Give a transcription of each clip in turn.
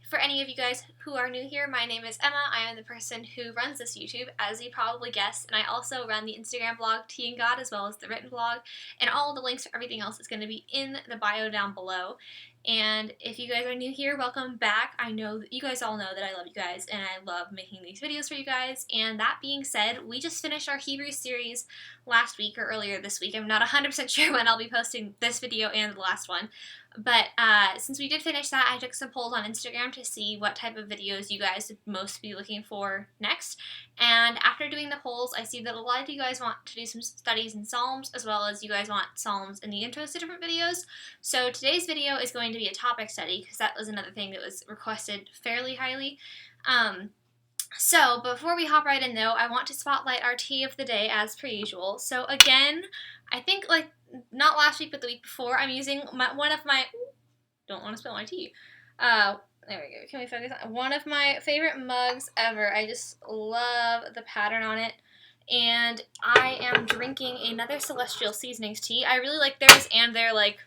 For any of you guys who are new here, my name is Emma. I am the person who runs this YouTube, as you probably guessed, and I also run the Instagram blog Tea and God, as well as the written blog, and all the links for everything else is going to be in the bio down below. And if you guys are new here, welcome back. I know that you guys all know that I love you guys, and I love making these videos for you guys. And that being said, we just finished our Hebrews series last week or earlier this week. I'm not 100% sure when I'll be posting this video and the last one. But since we did finish that, I took some polls on Instagram to see what type of videos you guys would most be looking for next. And after doing the polls, I see that a lot of you guys want to do some studies in Psalms, as well as you guys want Psalms in the intros to different videos. So today's video is going to be a topic study, because that was another thing that was requested fairly highly. So before we hop right in though, I want to spotlight our tea of the day as per usual. So again, I think like not last week but the week before, I'm using one of my, don't want to spill my tea. There we go. Can we focus on one of my favorite mugs ever? I just love the pattern on it. And I am drinking another Celestial Seasonings tea. I really like theirs, and they're like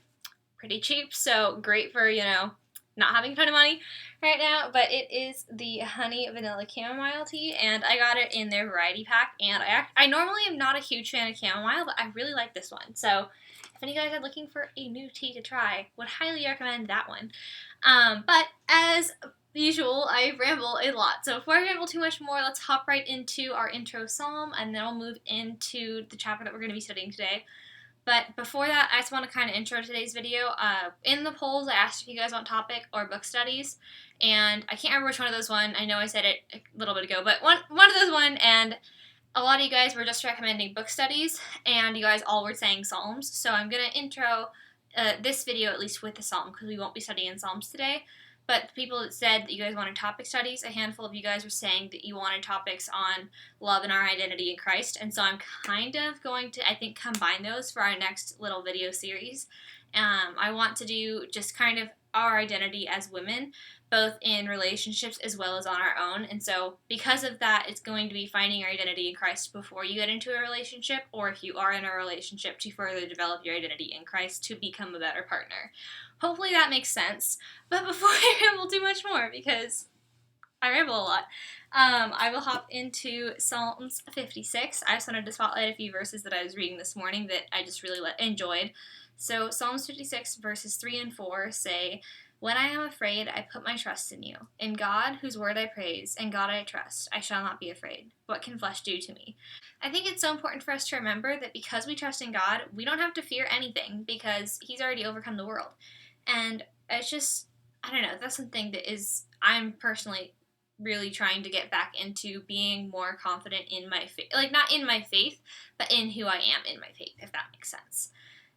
pretty cheap, so great for, you know, not having a ton of money right now. But it is the honey vanilla chamomile tea, and I got it in their variety pack. And I normally am not a huge fan of chamomile, but I really like this one. So if any of you guys are looking for a new tea to try, would highly recommend that one. But as usual, I ramble a lot. So before I ramble too much more, let's hop right into our intro psalm, and then we'll move into the chapter that we're going to be studying today. But before that, I just want to kind of intro today's video. In the polls, I asked if you guys want topic or book studies, and I can't remember which one of those one. I know I said it a little bit ago, but one of those one, and a lot of you guys were just recommending book studies, and you guys all were saying Psalms. So I'm going to intro this video at least with the Psalm, because we won't be studying Psalms today. But the people that said that you guys wanted topic studies, a handful of you guys were saying that you wanted topics on love and our identity in Christ. And so I'm kind of going to, I think, combine those for our next little video series. I want to do just kind of our identity as women, both in relationships as well as on our own. And so because of that, it's going to be finding your identity in Christ before you get into a relationship, or if you are in a relationship, to further develop your identity in Christ to become a better partner. Hopefully that makes sense. But before I ramble too much more, because I ramble a lot, I will hop into Psalms 56. I just wanted to spotlight a few verses that I was reading this morning that I just really enjoyed. So Psalms 56 verses 3 and 4 say, "When I am afraid, I put my trust in you. In God, whose word I praise, and God I trust, I shall not be afraid. What can flesh do to me?" I think it's so important for us to remember that because we trust in God, we don't have to fear anything, because He's already overcome the world. And it's just, I don't know, that's something that is, I'm personally really trying to get back into, being more confident in my faith. Like, not in my faith, but in who I am in my faith, if that makes sense.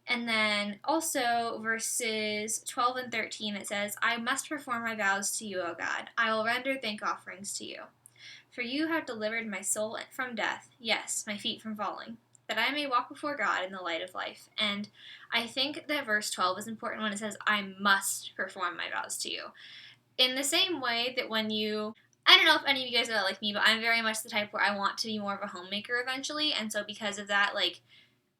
And then also verses 12 and 13, it says, "I must perform my vows to you, O God. I will render thank offerings to you. For you have delivered my soul from death, yes, my feet from falling, that I may walk before God in the light of life." And I think that verse 12 is important when it says, "I must perform my vows to you." In the same way that when you, I don't know if any of you guys are like me, but I'm very much the type where I want to be more of a homemaker eventually. And so because of that, like,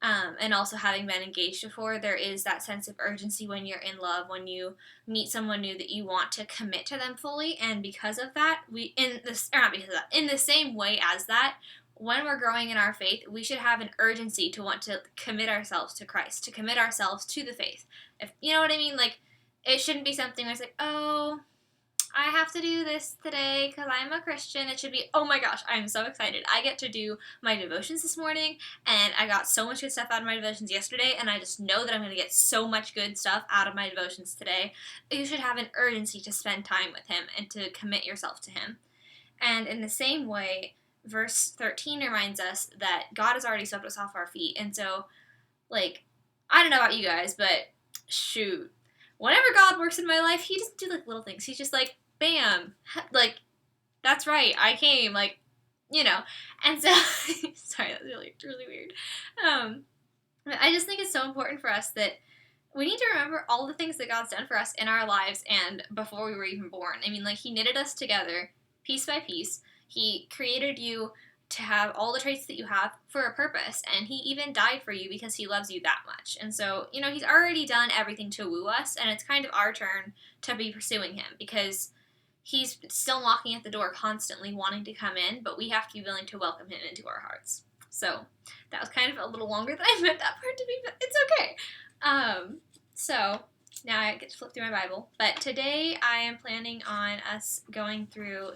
and also having been engaged before, there is that sense of urgency when you're in love, when you meet someone new, that you want to commit to them fully. And because of that, in the same way as that, when we're growing in our faith, we should have an urgency to want to commit ourselves to Christ, to commit ourselves to the faith. If you know what I mean, like, it shouldn't be something where it's like, oh, I have to do this today because I'm a Christian. It should be, oh my gosh, I'm so excited. I get to do my devotions this morning, and I got so much good stuff out of my devotions yesterday, and I just know that I'm going to get so much good stuff out of my devotions today. You should have an urgency to spend time with Him and to commit yourself to Him. And in the same way, verse 13 reminds us that God has already swept us off our feet. And so, like, I don't know about you guys, but shoot, whenever God works in my life, He doesn't do like little things. He's just like, bam, like, that's right, I came, like, you know. And so, sorry, that's really, really weird. But I just think it's so important for us that we need to remember all the things that God's done for us in our lives and before we were even born. I mean, like, He knitted us together piece by piece. He created you to have all the traits that you have for a purpose, and He even died for you because He loves you that much. And so, you know, He's already done everything to woo us, and it's kind of our turn to be pursuing Him, because he's still knocking at the door constantly wanting to come in, but we have to be willing to welcome him into our hearts. So that was kind of a little longer than I meant that part to be, but it's okay. So now I get to flip through my Bible. But today I am planning on us going through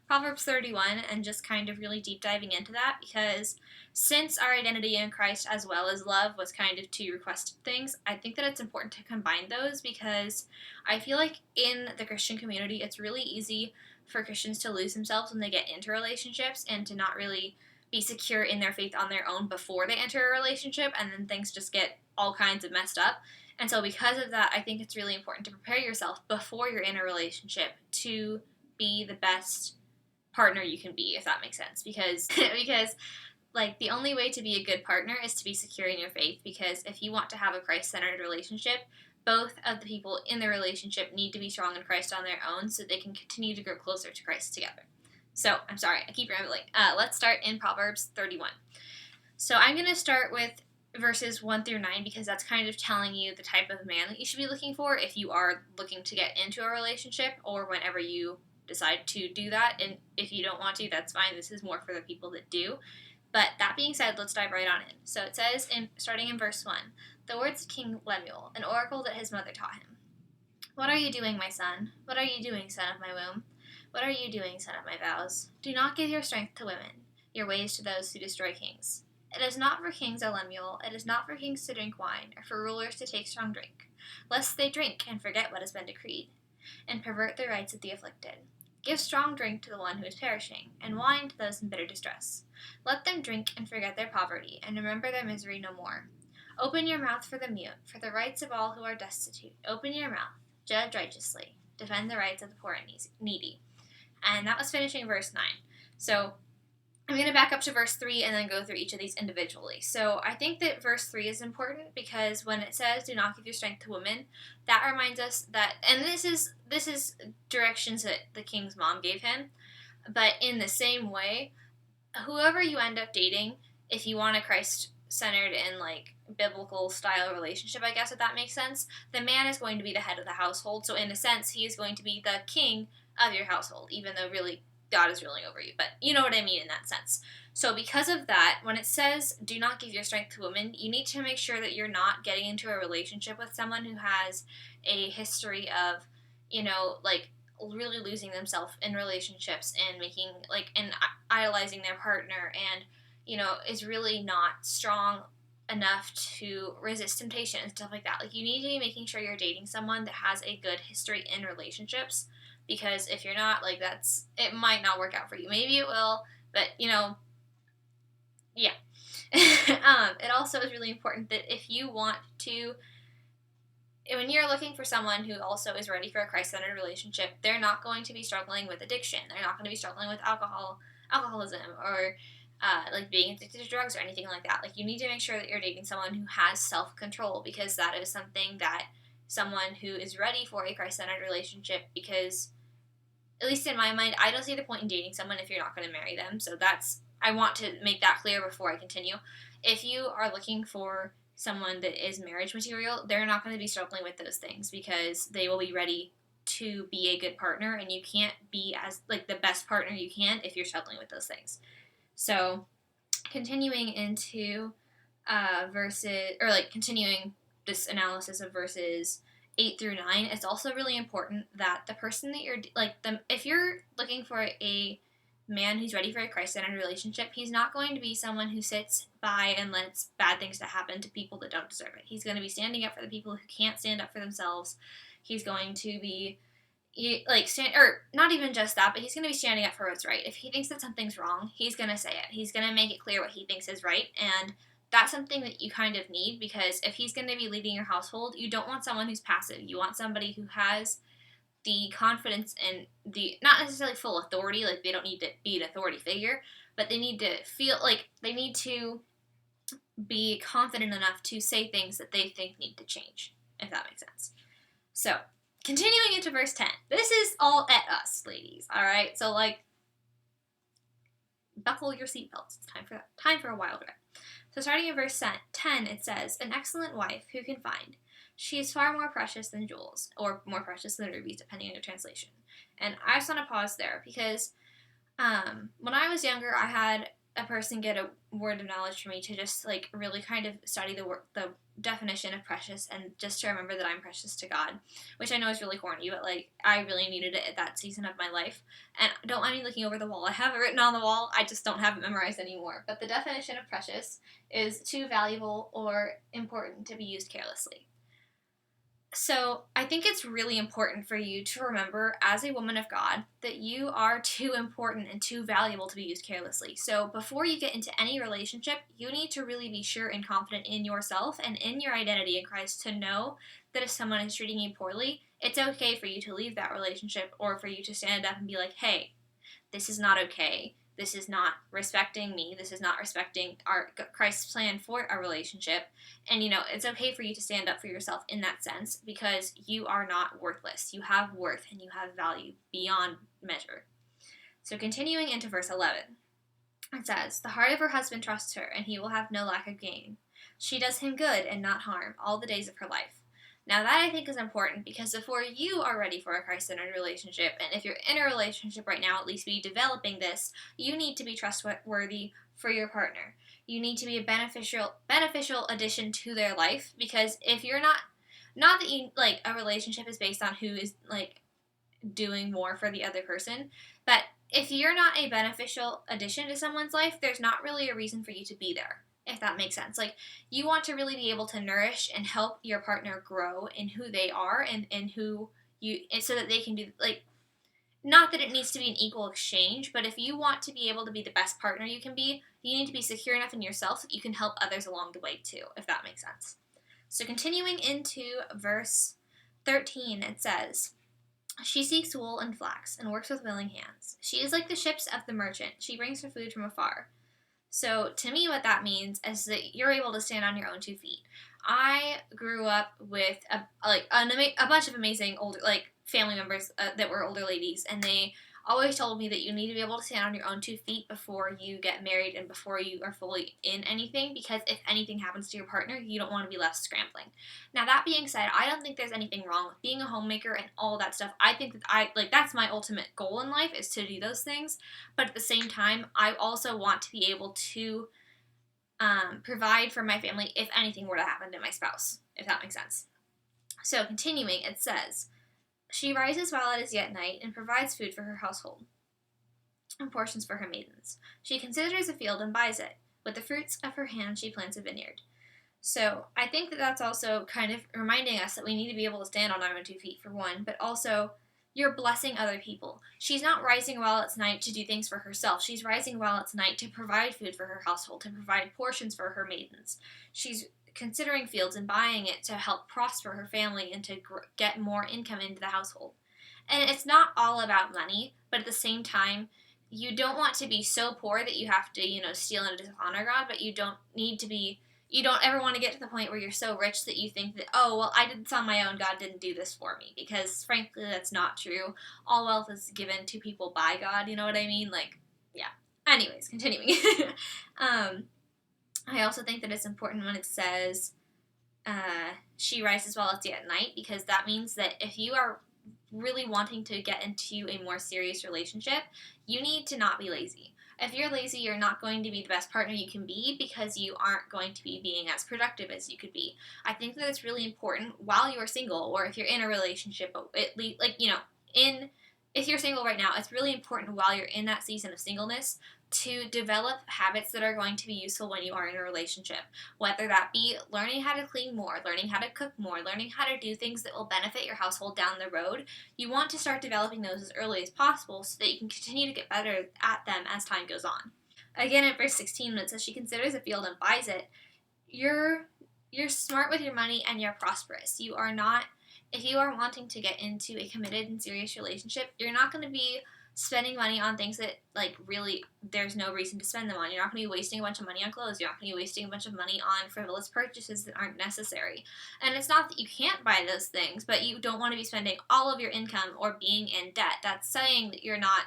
Proverbs 31 and just kind of really deep diving into that, because since our identity in Christ as well as love was kind of two requested things, I think that it's important to combine those, because I feel like in the Christian community it's really easy for Christians to lose themselves when they get into relationships and to not really be secure in their faith on their own before they enter a relationship, and then things just get all kinds of messed up. And so because of that, I think it's really important to prepare yourself before you're in a relationship to be the best partner you can be, if that makes sense. Because like, the only way to be a good partner is to be secure in your faith, because if you want to have a Christ-centered relationship, both of the people in the relationship need to be strong in Christ on their own so they can continue to grow closer to Christ together. So, I'm sorry, I keep rambling. Let's start in Proverbs 31. So I'm going to start with verses 1 through 9, because that's kind of telling you the type of man that you should be looking for if you are looking to get into a relationship, or whenever you decide to do that. And if you don't want to, that's fine. This is more for the people that do. But that being said, let's dive right on in. So it says, starting in verse 1, the words of King Lemuel, an oracle that his mother taught him. What are you doing, my son? What are you doing, son of my womb? What are you doing, son of my vows? Do not give your strength to women, your ways to those who destroy kings. It is not for kings, O Lemuel, it is not for kings to drink wine, or for rulers to take strong drink, lest they drink and forget what has been decreed, and pervert the rights of the afflicted. Give strong drink to the one who is perishing, and wine to those in bitter distress. Let them drink and forget their poverty, and remember their misery no more. Open your mouth for the mute, for the rights of all who are destitute. Open your mouth, judge righteously, defend the rights of the poor and needy. And that was finishing verse 9. So I'm going to back up to verse 3 and then go through each of these individually. So I think that verse 3 is important, because when it says, do not give your strength to women, that reminds us that, and this is directions that the king's mom gave him, but in the same way, whoever you end up dating, if you want a Christ-centered and like biblical style relationship, I guess, if that makes sense, the man is going to be the head of the household. So in a sense, he is going to be the king of your household, even though really God is ruling over you, but you know what I mean in that sense. So because of that, when it says do not give your strength to women, you need to make sure that you're not getting into a relationship with someone who has a history of, like, really losing themselves in relationships and making, like, and idolizing their partner, and, is really not strong enough to resist temptation and stuff like that. Like, you need to be making sure you're dating someone that has a good history in relationships, because if you're not, like, it might not work out for you. Maybe it will, but, yeah. It also is really important that if you want to, when you're looking for someone who also is ready for a Christ-centered relationship, they're not going to be struggling with addiction. They're not going to be struggling with alcoholism, or like being addicted to drugs or anything like that. Like, you need to make sure that you're dating someone who has self-control, because that is something that someone who is ready for a Christ-centered relationship, because at least in my mind, I don't see the point in dating someone if you're not going to marry them. So I want to make that clear before I continue. If you are looking for someone that is marriage material, they're not going to be struggling with those things, because they will be ready to be a good partner, and you can't be as, like, the best partner you can if you're struggling with those things. So continuing into continuing this analysis of verses 8 through 9, it's also really important that the person that if you're looking for a man who's ready for a Christ-centered relationship, he's not going to be someone who sits by and lets bad things to happen to people that don't deserve it. He's going to be standing up for the people who can't stand up for themselves. He's going to be, not even just that, but he's going to be standing up for what's right. If he thinks that something's wrong, he's going to say it. He's going to make it clear what he thinks is right, and that's something that you kind of need, because if he's going to be leading your household, you don't want someone who's passive. You want somebody who has the confidence and the, not necessarily full authority, like they don't need to be an authority figure, but they need to feel like they need to be confident enough to say things that they think need to change, if that makes sense. So, continuing into verse 10. This is all at us, ladies, alright? So, buckle your seatbelts. It's time for a wild ride. So starting in verse 10, it says, an excellent wife who can find? She is far more precious than jewels, or more precious than rubies, depending on your translation. And I just want to pause there because when I was younger, I had a person get a word of knowledge for me to just like really kind of study the definition of precious and just to remember that I'm precious to God, which I know is really corny, but like I really needed it at that season of my life. And don't mind me looking over the wall. I have it written on the wall. I just don't have it memorized anymore. But the definition of precious is too valuable or important to be used carelessly. So I think it's really important for you to remember as a woman of God that you are too important and too valuable to be used carelessly. So before you get into any relationship, you need to really be sure and confident in yourself and in your identity in Christ to know that if someone is treating you poorly, it's okay for you to leave that relationship or for you to stand up and be like, hey, this is not okay. This is not respecting me. This is not respecting our Christ's plan for our relationship. And, it's okay for you to stand up for yourself in that sense because you are not worthless. You have worth and you have value beyond measure. So continuing into verse 11, it says, the heart of her husband trusts her, and he will have no lack of gain. She does him good and not harm all the days of her life. Now that I think is important because before you are ready for a Christ-centered relationship, and if you're in a relationship right now, at least be developing this, you need to be trustworthy for your partner. You need to be a beneficial addition to their life because if you're not that you like a relationship is based on who is like doing more for the other person, but if you're not a beneficial addition to someone's life, there's not really a reason for you to be there. If that makes sense. Like, you want to really be able to nourish and help your partner grow in who they are and who you, and so that they can do, like, not that it needs to be an equal exchange, but if you want to be able to be the best partner you can be, you need to be secure enough in yourself that you can help others along the way too, if that makes sense. So continuing into verse 13, it says, she seeks wool and flax and works with willing hands. She is like the ships of the merchant. She brings her food from afar. So to me, what that means is that you're able to stand on your own 2 feet. I grew up with a bunch of amazing older family members that were older ladies, and they always told me that you need to be able to stand on your own 2 feet before you get married and before you are fully in anything, because if anything happens to your partner, you don't want to be left scrambling. Now, that being said, I don't think there's anything wrong with being a homemaker and all that stuff. I think that that's my ultimate goal in life, is to do those things, but at the same time, I also want to be able to provide for my family if anything were to happen to my spouse, if that makes sense. So, continuing, it says, she rises while it is yet night and provides food for her household and portions for her maidens. She considers a field and buys it. With the fruits of her hand she plants a vineyard. So I think that that's also kind of reminding us that we need to be able to stand on our own 2 feet, for one, but also you're blessing other people. She's not rising while it's night to do things for herself. She's rising while it's night to provide food for her household, to provide portions for her maidens. She's considering fields and buying it to help prosper her family and to get more income into the household. And it's not all about money, but at the same time, you don't want to be so poor that you have to, steal and dishonor God, but you don't ever want to get to the point where you're so rich that you think that, oh, well, I did this on my own, God didn't do this for me, because frankly, that's not true. All wealth is given to people by God, you know what I mean? Like, yeah. Anyways, continuing. I also think that it's important when it says she rises while it's yet night, because that means that if you are really wanting to get into a more serious relationship, you need to not be lazy. If you're lazy, you're not going to be the best partner you can be because you aren't going to be being as productive as you could be. I think that it's really important while you're single, or if you're in a relationship, at least, if you're single right now, it's really important while you're in that season of singleness to develop habits that are going to be useful when you are in a relationship. Whether that be learning how to clean more, learning how to cook more, learning how to do things that will benefit your household down the road. You want to start developing those as early as possible so that you can continue to get better at them as time goes on. Again, in verse 16, when it says she considers a field and buys it, you're smart with your money and you're prosperous. You are not, if you are wanting to get into a committed and serious relationship, you're not going to be spending money on things that, really, there's no reason to spend them on. You're not going to be wasting a bunch of money on clothes. You're not going to be wasting a bunch of money on frivolous purchases that aren't necessary. And it's not that you can't buy those things, but you don't want to be spending all of your income or being in debt. That's saying that you're not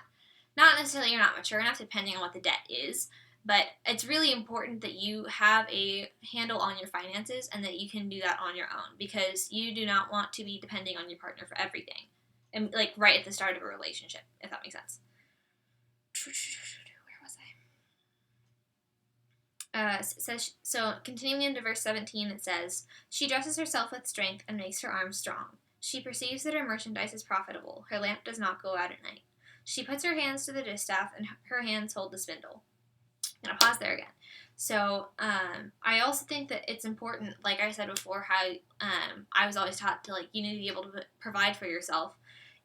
necessarily you're not mature enough, depending on what the debt is, But it's really important that you have a handle on your finances and that you can do that on your own, because you do not want to be depending on your partner for everything. And like right at the start of a relationship, if that makes sense. Where was I? So continuing into verse 17, it says, "She dresses herself with strength and makes her arms strong. She perceives that her merchandise is profitable. Her lamp does not go out at night. She puts her hands to the distaff and her hands hold the spindle." I'm going to pause there again. So I also think that it's important, like I said before, how I was always taught to, like, you need to be able to provide for yourself.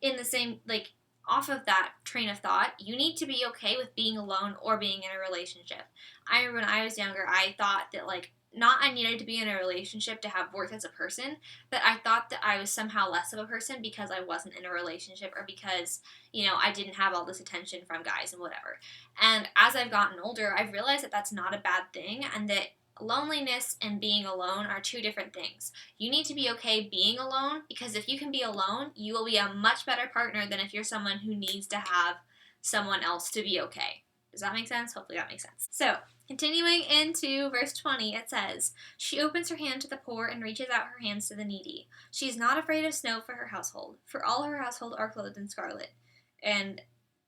In the same, like, off of that train of thought, you need to be okay with being alone or being in a relationship. I remember when I was younger, I thought that, like, not I needed to be in a relationship to have worth as a person, but I thought that I was somehow less of a person because I wasn't in a relationship, or because, I didn't have all this attention from guys and whatever. And as I've gotten older, I've realized that that's not a bad thing, and that loneliness and being alone are two different things. You need to be okay being alone, because if you can be alone, you will be a much better partner than if you're someone who needs to have someone else to be okay. Does that make sense? Hopefully that makes sense. So, continuing into verse 20, it says, "She opens her hand to the poor and reaches out her hands to the needy. She is not afraid of snow for her household, for all her household are clothed in scarlet." And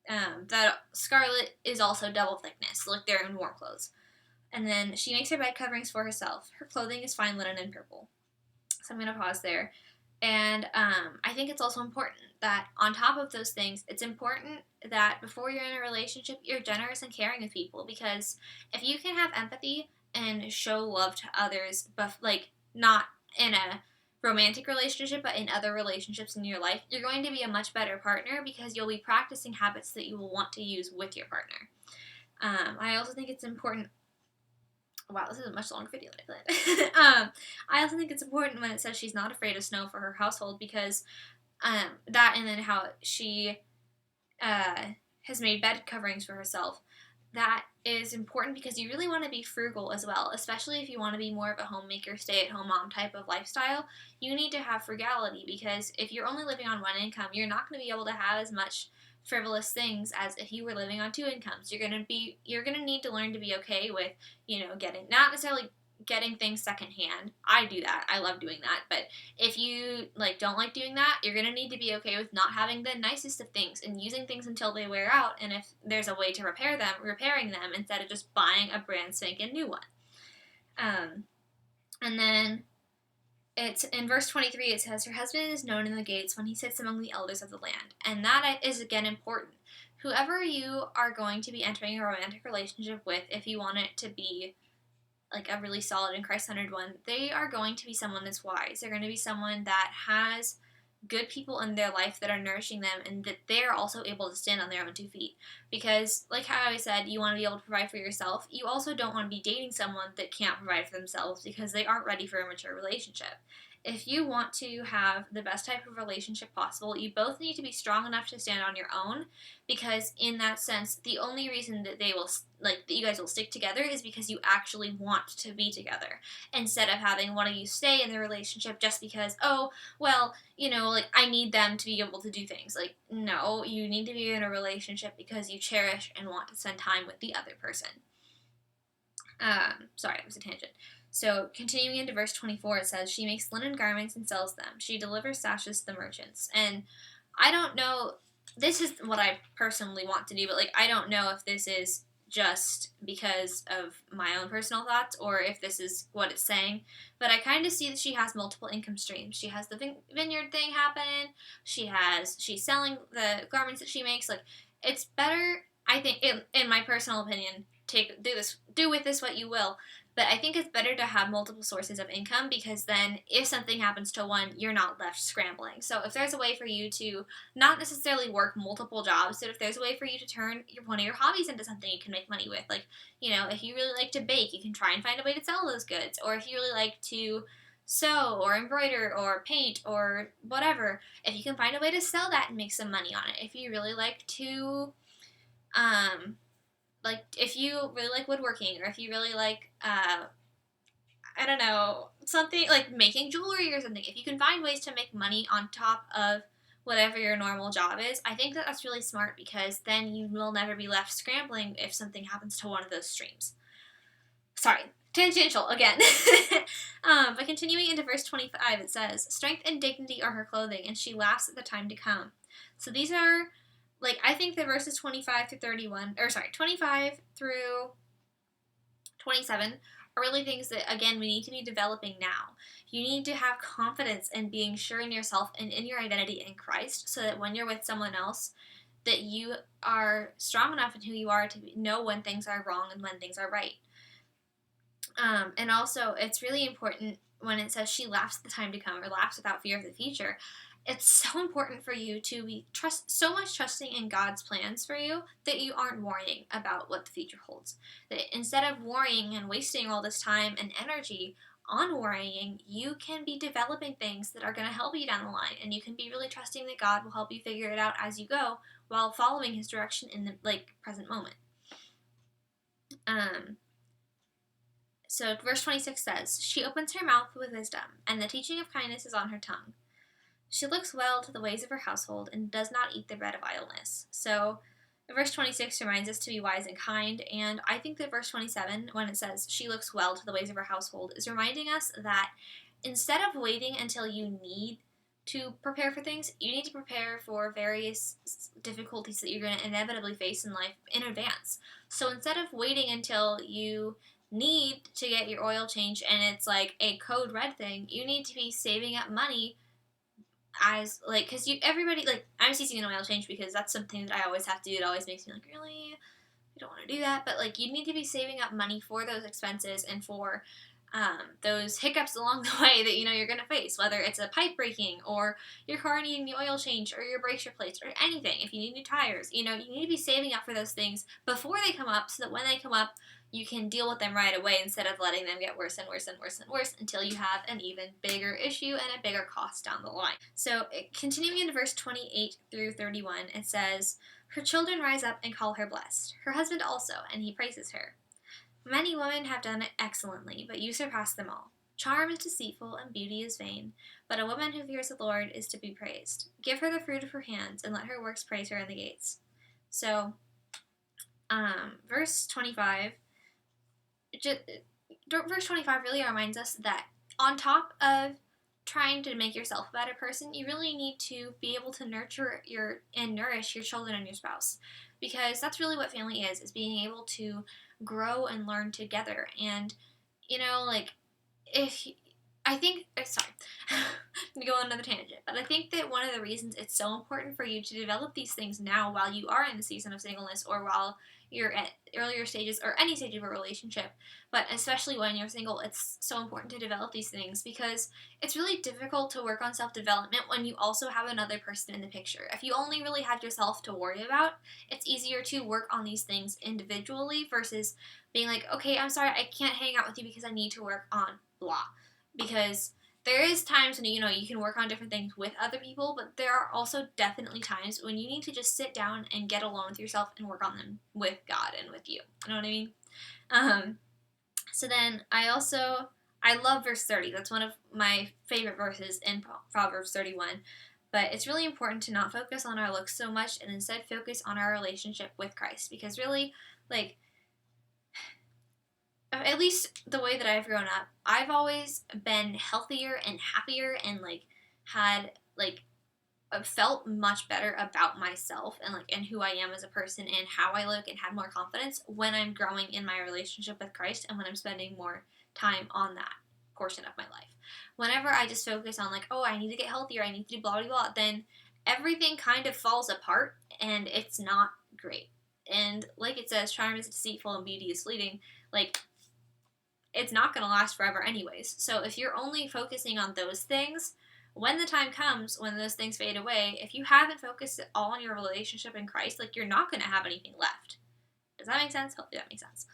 that scarlet is also double thickness, like they're in warm clothes. And then she makes her bed coverings for herself. Her clothing is fine linen and purple. So I'm going to pause there. And I think it's also important that on top of those things, it's important that before you're in a relationship, you're generous and caring with people. Because if you can have empathy and show love to others, but like not in a romantic relationship, but in other relationships in your life, you're going to be a much better partner, because you'll be practicing habits that you will want to use with your partner. I also think it's important. Wow, this is a much longer video than I planned. I also think it's important when it says she's not afraid of snow for her household, because that, and then how she has made bed coverings for herself. That is important because you really want to be frugal as well, especially if you want to be more of a homemaker, stay-at-home mom type of lifestyle. You need to have frugality, because if you're only living on one income, you're not going to be able to have as much frivolous things as if you were living on two incomes. You're gonna need to learn to be okay with, getting, not necessarily getting things secondhand. I do that. I love doing that. But if you don't like doing that, you're gonna need to be okay with not having the nicest of things and using things until they wear out. And if there's a way to repairing them instead of just buying a brand spanking new one. And then it's in verse 23, it says, "Her husband is known in the gates when he sits among the elders of the land." And that is, again, important. Whoever you are going to be entering a romantic relationship with, if you want it to be like a really solid and Christ-centered one, they are going to be someone that's wise. They're going to be someone that has good people in their life that are nourishing them, and that they're also able to stand on their own 2 feet. Because, like how I said, you want to be able to provide for yourself. You also don't want to be dating someone that can't provide for themselves, because they aren't ready for a mature relationship. If you want to have the best type of relationship possible, you both need to be strong enough to stand on your own, because in that sense, the only reason that that you guys will stick together is because you actually want to be together, instead of having one of you stay in the relationship just because, oh, well, I need them to be able to do things. No, you need to be in a relationship because you cherish and want to spend time with the other person. Sorry, it was a tangent. So, continuing into verse 24, it says, "She makes linen garments and sells them. She delivers sashes to the merchants." And I don't know, this is what I personally want to do, but I don't know if this is just because of my own personal thoughts, or if this is what it's saying. But I kind of see that she has multiple income streams. She has the vineyard thing happening. She's selling the garments that she makes. It's better, I think, in my personal opinion. Do with this what you will. But I think it's better to have multiple sources of income, because then if something happens to one, you're not left scrambling. So if there's a way for you to not necessarily work multiple jobs, but if there's a way for you to turn one of your hobbies into something you can make money with, if you really like to bake, you can try and find a way to sell those goods. Or if you really like to sew or embroider or paint or whatever, if you can find a way to sell that and make some money on it. If you really like to, if you really like woodworking, or if you really like, I don't know, something like making jewelry or something, if you can find ways to make money on top of whatever your normal job is, I think that that's really smart, because then you will never be left scrambling if something happens to one of those streams. Sorry, tangential again. But continuing into verse 25, it says, "Strength and dignity are her clothing, and she laughs at the time to come." So these are, like, I think the verses 25 through 31, or sorry, 25 through 27 are really things that, again, we need to be developing now. You need to have confidence in being sure in yourself and in your identity in Christ, so that when you're with someone else, that you are strong enough in who you are to know when things are wrong and when things are right. And also, it's really important when it says she laughs at the time to come, or laughs without fear of the future. It's so important for you to be so much trusting in God's plans for you that you aren't worrying about what the future holds. That instead of worrying and wasting all this time and energy on worrying, you can be developing things that are going to help you down the line, and you can be really trusting that God will help you figure it out as you go, while following His direction in the present moment. So verse 26 says, "She opens her mouth with wisdom, and the teaching of kindness is on her tongue. She looks well to the ways of her household, and does not eat the bread of idleness." So verse 26 reminds us to be wise and kind, and I think that verse 27, when it says, "She looks well to the ways of her household," is reminding us that instead of waiting until you need to prepare for things, you need to prepare for various difficulties that you're going to inevitably face in life in advance. So instead of waiting until you need to get your oil changed and it's like a code red thing, you need to be saving up money, as like, because everybody, like, I'm seeking an oil change because that's something that I always have to do. It always makes me like, really, I don't want to do that. But like, you need to be saving up money for those expenses and for those hiccups along the way that you're going to face, whether it's a pipe breaking or your car needing the oil change or your brakes replaced or anything. If you need new tires, you need to be saving up for those things before they come up, so that when they come up, you can deal with them right away, instead of letting them get worse and worse and worse and worse until you have an even bigger issue and a bigger cost down the line. So continuing into verse 28 through 31, it says, "Her children rise up and call her blessed, her husband also, and he praises her. Many women have done it excellently, but you surpass them all. Charm is deceitful and beauty is vain, but a woman who fears the Lord is to be praised. Give her the fruit of her hands, and let her works praise her in the gates." So, verse 25 really reminds us that on top of trying to make yourself a better person, you really need to be able to nurture and nourish your children and your spouse, because that's really what family is being able to grow and learn together. And like, if I think, sorry, I'm gonna go on another tangent, but I think that one of the reasons it's so important for you to develop these things now, while you are in the season of singleness, or while you're at earlier stages, or any stage of a relationship, but especially when you're single, it's so important to develop these things, because it's really difficult to work on self-development when you also have another person in the picture. If you only really have yourself to worry about, it's easier to work on these things individually, versus being like, okay, I'm sorry, I can't hang out with you because I need to work on blah. Because there is times when you can work on different things with other people, but there are also definitely times when you need to just sit down and get alone with yourself and work on them with God and with you. You know what I mean? So then I love verse 30. That's one of my favorite verses in Proverbs 31. But it's really important to not focus on our looks so much, and instead focus on our relationship with Christ. Because really, like, at least the way that I've grown up, I've always been healthier and happier, and felt much better about myself and who I am as a person and how I look, and had more confidence when I'm growing in my relationship with Christ, and when I'm spending more time on that portion of my life. Whenever I just focus on oh, I need to get healthier, I need to do blah blah blah, then everything kind of falls apart, and it's not great. And like it says, charm is deceitful and beauty is fleeting. It's not going to last forever anyways. So if you're only focusing on those things, when the time comes when those things fade away, if you haven't focused at all on your relationship in Christ, you're not going to have anything left. Does that make sense? Hopefully that makes sense.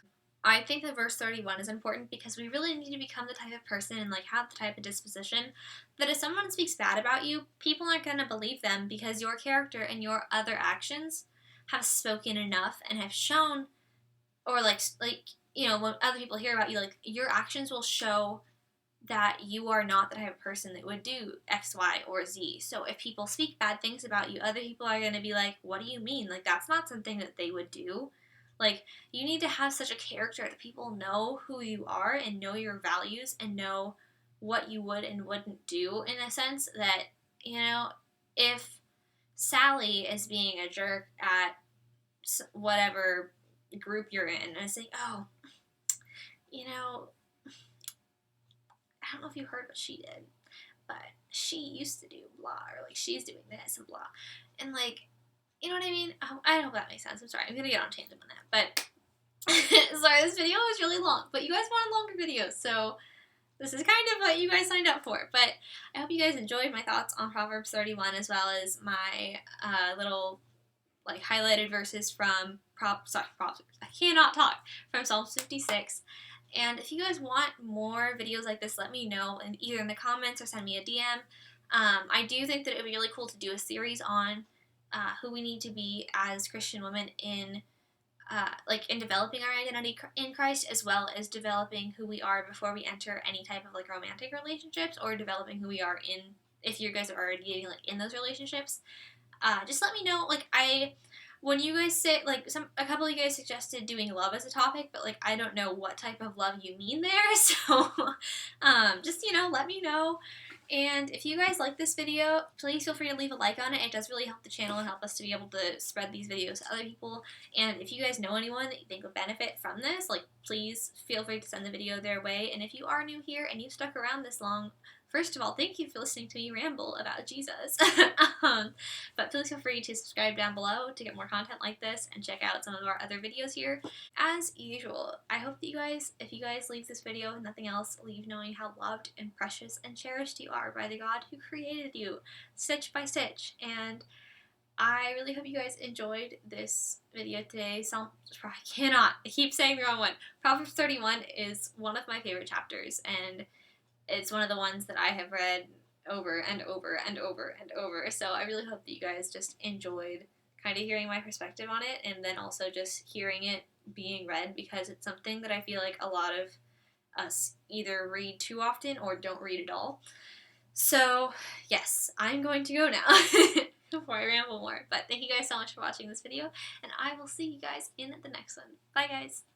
I think that verse 31 is important, because we really need to become the type of person and have the type of disposition that if someone speaks bad about you, people aren't going to believe them, because your character and your other actions have spoken enough and have shown, or when other people hear about you, your actions will show that you are not the type of person that would do X, Y, or Z. So if people speak bad things about you, other people are going to be like, what do you mean? Like, that's not something that they would do. Like, you need to have such a character that people know who you are and know your values and know what you would and wouldn't do, in a sense that, if Sally is being a jerk at whatever group you're in and say, oh, I don't know if you heard what she did, but she used to do blah, or like she's doing this and blah. And like, you know what I mean? Oh, I hope that makes sense. I'm sorry. I'm going to get on tangent on that. But sorry, this video was really long, but you guys wanted longer videos, so this is kind of what you guys signed up for. But I hope you guys enjoyed my thoughts on Proverbs 31, as well as my little like highlighted verses from Proverbs. I cannot talk, from Psalms 56. And if you guys want more videos like this, let me know, and either in the comments or send me a DM. I do think that it would be really cool to do a series on who we need to be as Christian women in developing our identity in Christ, as well as developing who we are before we enter any type of like romantic relationships, or developing who we are in, if you guys are already dating, like in those relationships. Just let me know. When you guys say, a couple of you guys suggested doing love as a topic, but I don't know what type of love you mean there. So just let me know. And if you guys like this video, please feel free to leave a like on it. It does really help the channel and help us to be able to spread these videos to other people. And if you guys know anyone that you think would benefit from this, please feel free to send the video their way. And if you are new here and you've stuck around this long, first of all, thank you for listening to me ramble about Jesus. But please feel free to subscribe down below to get more content like this, and check out some of our other videos here. As usual, I hope that you guys, if you guys leave this video with nothing else, leave knowing how loved and precious and cherished you are by the God who created you, stitch by stitch. And I really hope you guys enjoyed this video today. I keep saying the wrong one. Proverbs 31 is one of my favorite chapters, and it's one of the ones that I have read over and over and over and over. So I really hope that you guys just enjoyed kind of hearing my perspective on it, and then also just hearing it being read, because it's something that I feel like a lot of us either read too often or don't read at all. So yes, I'm going to go now before I ramble more. But thank you guys so much for watching this video, and I will see you guys in the next one. Bye, guys.